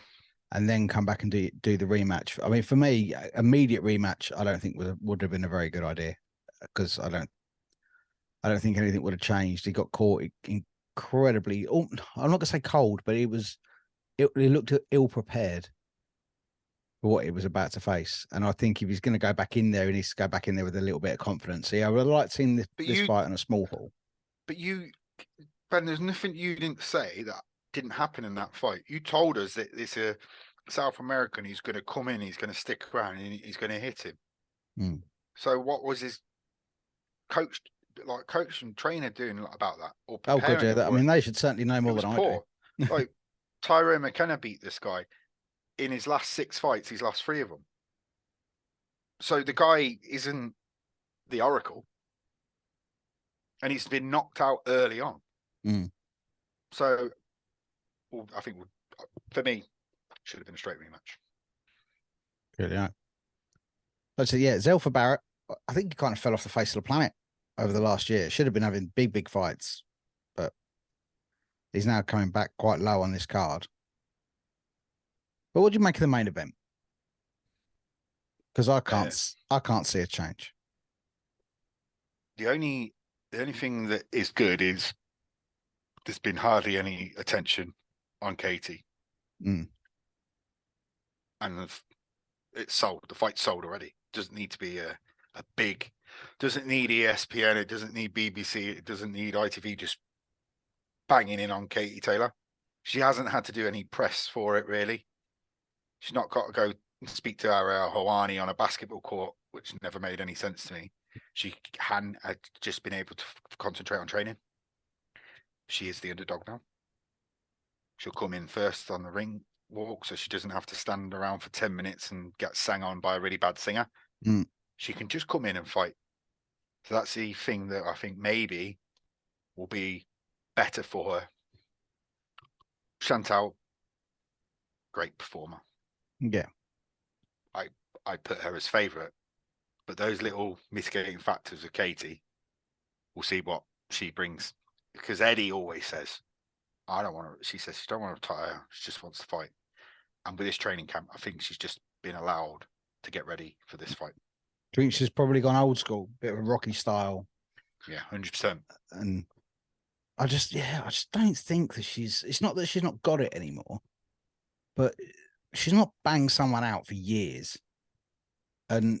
And then come back and do the rematch. I mean, for me, immediate rematch, I don't think would have been a very good idea, because I don't think anything would have changed. He got caught incredibly. I'm not gonna say cold, but he looked ill prepared for what he was about to face. And I think if he's going to go back in there, he needs to go back in there with a little bit of confidence. So yeah, I would like seeing this fight on a small hall. But Ben, there's nothing you didn't say that didn't happen in that fight. You told us that it's a South American who's going to come in, he's going to stick around, and he's going to hit him. Mm. So what was his coach and trainer doing about that? Or Oh god, preparing yeah. him I for mean, it? they should certainly know It more was than I poor. do. Like Tyrone McKenna beat this guy in his last 6 fights. He's lost 3 of them. So the guy isn't the Oracle, and he's been knocked out early on. Mm. So, I think for me, should have been a straight rematch. Really, yeah. But so yeah, Zelfa Barrett, I think he kind of fell off the face of the planet over the last year. Should have been having big fights, but he's now coming back quite low on this card. But what do you make of the main event? Because I can't see a change. The only thing that is good is there's been hardly any attention on Katie. Mm. And it's sold. The fight's sold already. Doesn't need to be a big. Doesn't need ESPN. It doesn't need BBC. It doesn't need ITV. Just banging in on Katie Taylor. She hasn't had to do any press for it really. She's not got to go and speak to our Hawani on a basketball court, which never made any sense to me. She had just been able to concentrate on training. She is the underdog now. She'll come in first on the ring walk, so she doesn't have to stand around for 10 minutes and get sang on by a really bad singer. Mm. She can just come in and fight. So that's the thing that I think maybe will be better for her. Chantal, great performer. Yeah. I put her as favourite, but those little mitigating factors of Katie, we'll see what she brings. Because Eddie always says, I don't want to, she says she don't want to retire, she just wants to fight. And with this training camp, I think she's just been allowed to get ready for this fight. Do you think she's probably gone old school, bit of a Rocky style? Yeah, 100%. And I just don't think that it's not that she's not got it anymore, but she's not banged someone out for years. And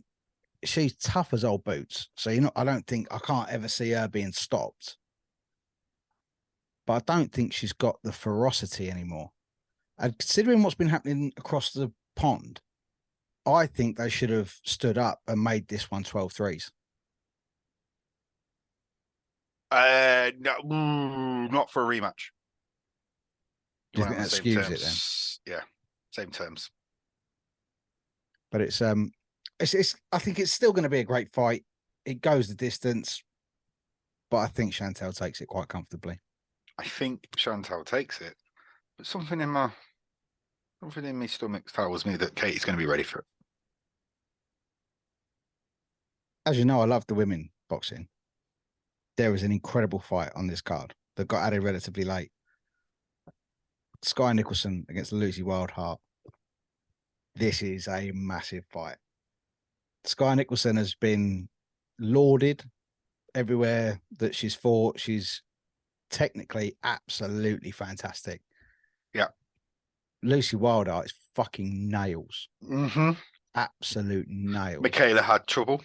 she's tough as old boots. So I can't ever see her being stopped. But I don't think she's got the ferocity anymore. And considering what's been happening across the pond, I think they should have stood up and made this one 12 threes. No, not for a rematch. Do you think that skews it then? Yeah, same terms. But it's I think it's still going to be a great fight. It goes the distance, but I think Chantal takes it quite comfortably. I think Chantal takes it, but something in my stomach tells me that Katie's going to be ready for it. As you know, I love the women boxing. There was an incredible fight on this card that got added relatively late. Sky Nicholson against Lucy Wildheart. This is a massive fight. Sky Nicholson has been lauded everywhere that she's fought. She's technically absolutely fantastic. Yeah. Lucy Wildheart is fucking nails. Mm-hmm. Absolute nails. Michaela had trouble.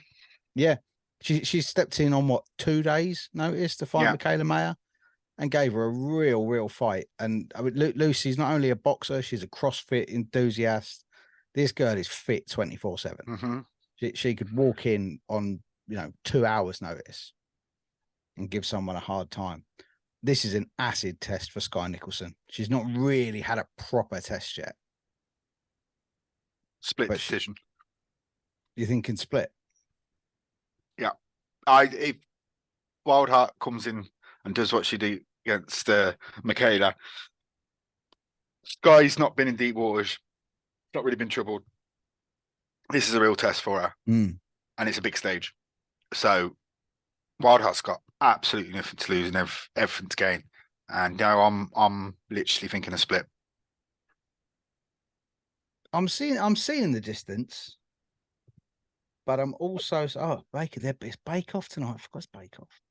Yeah. She stepped in on what, 2 days notice to fight Yeah. Michaela Mayer and gave her a real fight. And I mean, Lucy's not only a boxer, she's a CrossFit enthusiast. This girl is fit 24/7. Mm-hmm. She could walk in on, 2 hours notice and give someone a hard time. This is an acid test for Sky Nicholson. She's not really had a proper test yet. Split But decision. You think can split? If Wildheart comes in and does what she did against Michaela, Sky's not been in deep waters, not really been troubled. This is a real test for her, Mm. and it's a big stage. So Wildheart's got absolutely nothing to lose and everything to gain. And now I'm literally thinking a split. I'm seeing the distance, but I'm also Baker. It's Bake Off tonight. I forgot it's Bake Off.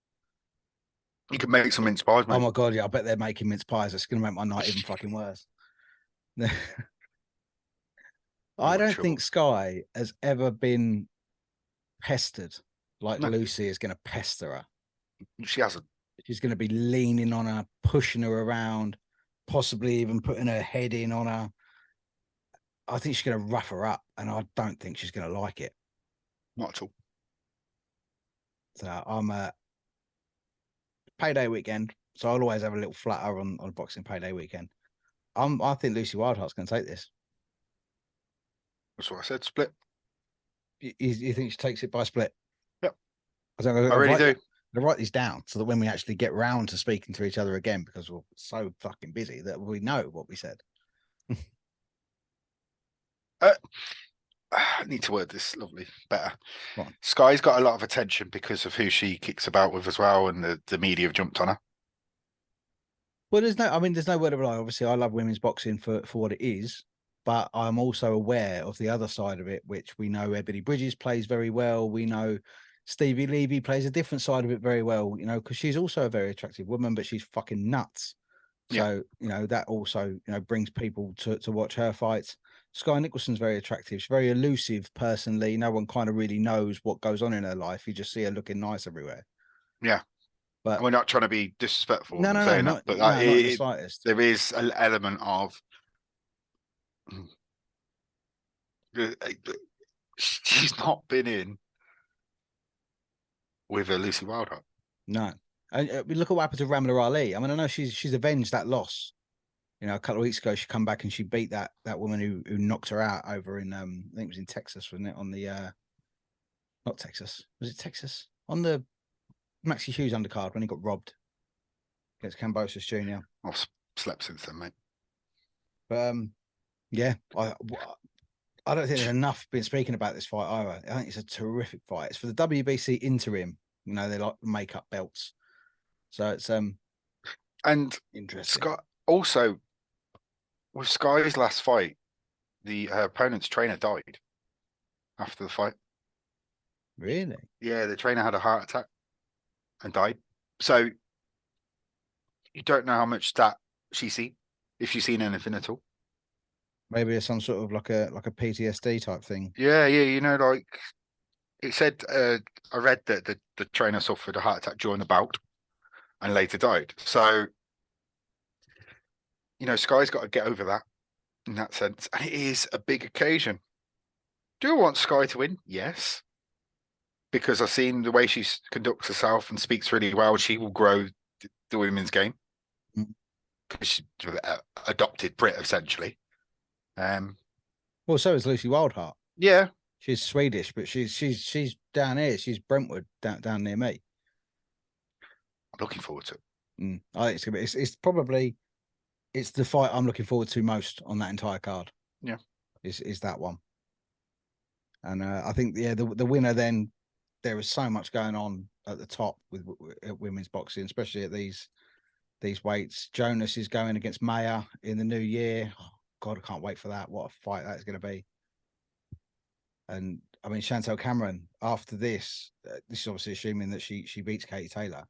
You could make some mince pies, mate. Oh my god, yeah! I bet they're making mince pies. It's going to make my night even fucking worse. I don't think Sky has ever been pestered like No. Lucy is going to pester her. She hasn't. She's going to be leaning on her, pushing her around, possibly even putting her head in on her. I think she's going to rough her up, and I don't think she's going to like it. Not at all. So I'm a payday weekend, so I'll always have a little flutter on boxing payday weekend. I think Lucy Wildheart's going to take this. That's what I said. Split. You think she takes it by split? Yep. I really do. To write these down so that when we actually get round to speaking to each other again, because we're so fucking busy that we know what we said. I need to word this lovely better. Right. Sky's got a lot of attention because of who she kicks about with as well, and the media have jumped on her. Well, there's no word of a lie. Obviously, I love women's boxing for what it is, but I'm also aware of the other side of it, which we know Ebony Bridges plays very well. We know Stevie Levy plays a different side of it very well, because she's also a very attractive woman, but she's fucking nuts. So, that also, brings people to watch her fights. Sky Nicholson's very attractive. She's very elusive personally. No one kind of really knows what goes on in her life. You just see her looking nice everywhere. Yeah. But we're not trying to be disrespectful. No, not the slightest. There is an element of she's not been in with a Lucy Wildheart. No. And look at what happened to Ramla Ali. I mean, I know she's avenged that loss. A couple of weeks ago, she come back and she beat that woman who knocked her out over in I think it was in Texas, wasn't it? On the not Texas, was it Texas? On the Maxie Hughes undercard when he got robbed against Cambosis Jr. I've slept since then, mate. But yeah, I don't think there's enough been speaking about this fight either. I think it's a terrific fight. It's for the WBC interim. They like make-up belts, so it's and interesting. Scott also with Sky's last fight, her opponent's trainer died after the fight. Really? Yeah, the trainer had a heart attack and died. So you don't know how much that she's seen, if she's seen anything at all. Maybe it's some sort of like a PTSD type thing. Yeah, like it said. I read that the trainer suffered a heart attack during the bout and later died. So Sky's got to get over that in that sense, and it is a big occasion. Do I want Sky to win? Yes, because I've seen the way she conducts herself and speaks really well. She will grow the women's game because she's adopted Brit essentially. Well, so is Lucy Wildheart. Yeah, she's Swedish, but she's down here. She's Brentwood, down near me. I'm looking forward to it. I think it's gonna be. It's probably the fight I'm looking forward to most on that entire card. Yeah, is that one. And I think the winner then. There is so much going on at the top with women's boxing, especially at these weights. Jonas is going against Maya in the new year. Oh, God, I can't wait for that. What a fight that's going to be. And I mean, Chantel Cameron, after this is obviously assuming that she beats Katie Taylor,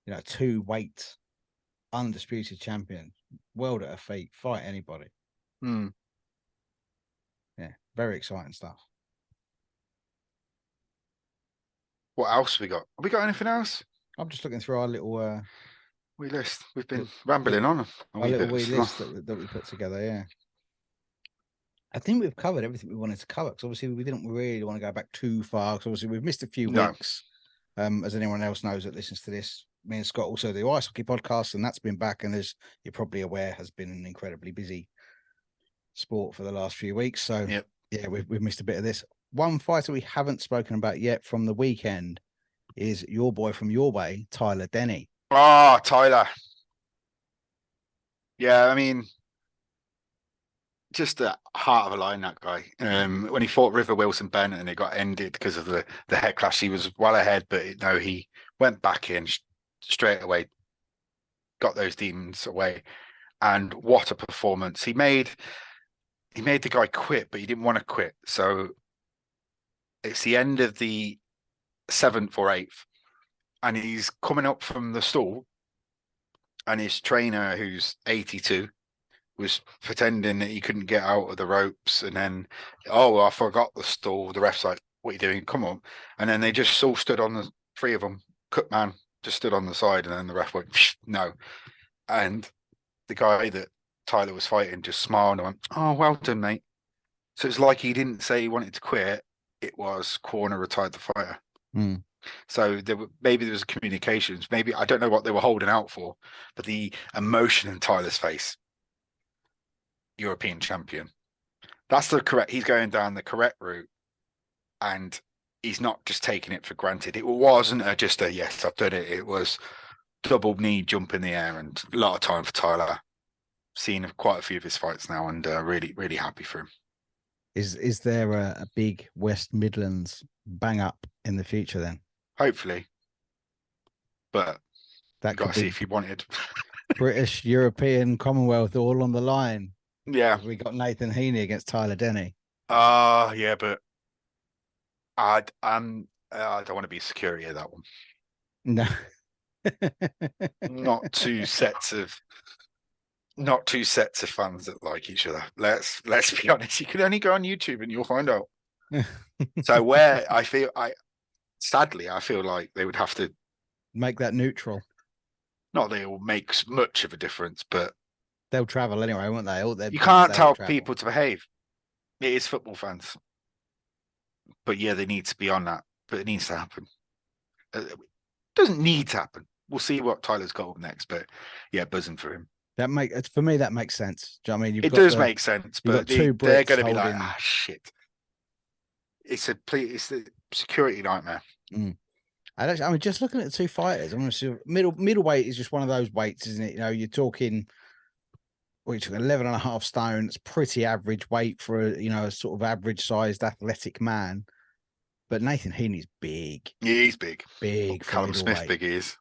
2-weight undisputed champion, world at her feet, fight anybody. Very exciting stuff. What else we got? Have we got anything else? I'm just looking through our little We list. We've been Look- rambling on a our wee little bit. wee So- list that we put together. Yeah. I think we've covered everything we wanted to cover because obviously we didn't really want to go back too far because obviously we've missed a few No. weeks. As anyone else knows that listens to this, me and Scott also do ice hockey podcast, and that's been back. And as you're probably aware, has been an incredibly busy sport for the last few weeks. So Yep. yeah, we've missed a bit of this. One fighter we haven't spoken about yet from the weekend is your boy from your way, Tyler Denny. Ah, Tyler. Yeah, I mean, just the heart of a line, that guy. When he fought River Wilson Bennett and it got ended because of the head clash, he was well ahead, but no, he went back in straight away, got those demons away, and what a performance! He made the guy quit, but he didn't want to quit. So it's the end of the 7th or 8th, and he's coming up from the stall, and his trainer, who's 82, was pretending that he couldn't get out of the ropes, and then, oh, I forgot the stall. The ref's like, "What are you doing? Come on!" And then they just all stood on the 3 of them. Cookman just stood on the side, and then the ref went, "No." And the guy that Tyler was fighting just smiled and went, "Oh, well done, mate." So it's like he didn't say he wanted to quit. It was corner retired the fighter. Hmm. So maybe there was communications. Maybe I don't know what they were holding out for, but the emotion in Tyler's face. European champion. That's the correct. He's going down the correct route, and he's not just taking it for granted. It wasn't just a yes, I've done it. It was double knee jump in the air, and a lot of time for Tyler. Seen quite a few of his fights now, and really, really happy for him. Is there a big West Midlands bang up in the future then? Hopefully, but That you got could to see be if he wanted. British, European, Commonwealth all on the line. Yeah. We got Nathan Heaney against Tyler Denny. Yeah, but I don't want to be security of that one. No. Not two sets of fans that like each other. Let's be honest. You can only go on YouTube and you'll find out. So where sadly I feel like they would have to, Make that neutral. not that it will make much of a difference, but They'll travel anyway, won't they? All their you fans, can't they'll tell travel. people to behave. It is football fans. But yeah, they need to be on that. But it needs to happen. It doesn't need to happen. We'll see what Tyler's got up next. But yeah, buzzing for him. For me, that makes sense. Do you know what I mean? It does make sense, you've but got two they're Brits going to be like, holding- shit. It's a security nightmare. I mean, just looking at the two fighters, I'm sure middleweight is just one of those weights, isn't it? You know, you're talking, you took 11.5 stone. It's pretty average weight for a sort of average sized athletic man. But Nathan Heaney's big. Yeah, he's big. Big for Callum Smith, middleweight. big he is.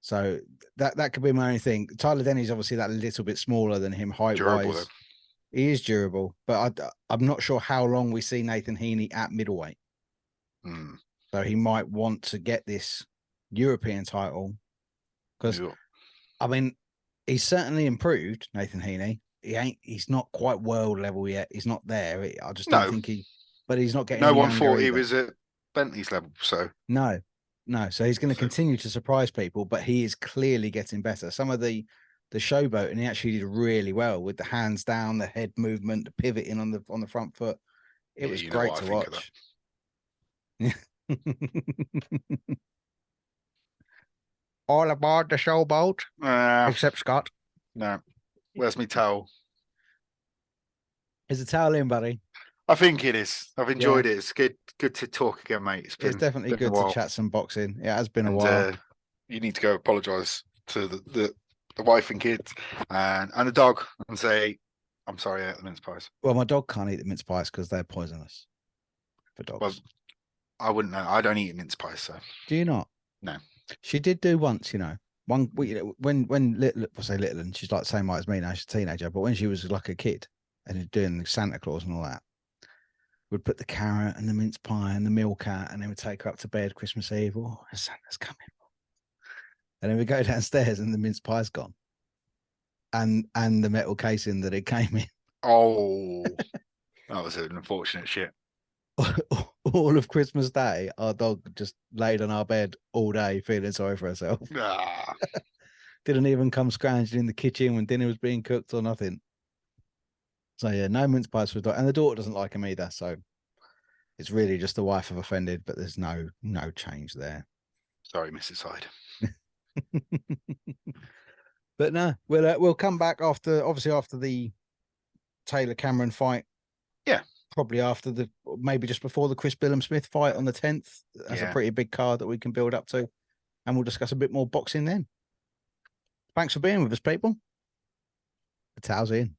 So that could be my only thing. Tyler Denny's obviously that little bit smaller than him height Durable, wise. though. He is durable, but I'm not sure how long we see Nathan Heaney at middleweight. So he might want to get this European title because, I mean, he's certainly improved, Nathan Heaney. He's not quite world level yet. He's not there. I just don't think but he's not getting No one younger thought he either. was at Bentley's level, so. No. So he's going to continue to surprise people, but he is clearly getting better. Some of the showboat, and he actually did really well with the hands down, the head movement, the pivoting on the front foot. It was great to watch. All aboard the showboat, except Scott. No. Where's my towel? Is the towel in, buddy? I think it is. I've enjoyed it. It's good to talk again, mate. It's definitely good to chat some boxing. It has been a while. You need to go apologise to the wife and kids and the dog and say, I'm sorry I ate the mince pies. Well, my dog can't eat the mince pies because they're poisonous for dogs. Well, I wouldn't know. I don't eat mince pies, so. Do you not? No. She did do once, when little, I say little, and she's like the same height as me now. She's a teenager, but when she was like a kid and doing Santa Claus and all that, we'd put the carrot and the mince pie and the milk out, and then we'd take her up to bed Christmas Eve. Oh, Santa's coming. And then we go downstairs and the mince pie's gone. And the metal casing that it came in. Oh, That was an unfortunate shit. All of Christmas Day, our dog just laid on our bed all day, feeling sorry for herself. Ah, Didn't even come scrounging in the kitchen when dinner was being cooked or nothing. So yeah, no mince pies for the dog, and the daughter doesn't like him either. So it's really just the wife have offended, but there's no change there. sorry, Mrs. Hyde. But no, we'll come back after the Taylor Cameron fight. Yeah. Probably after maybe just before the Chris Billum Smith fight on the 10th. That's a Yeah. pretty big card that we can build up to, and we'll discuss a bit more boxing then. Thanks for being with us, people. The towel's in.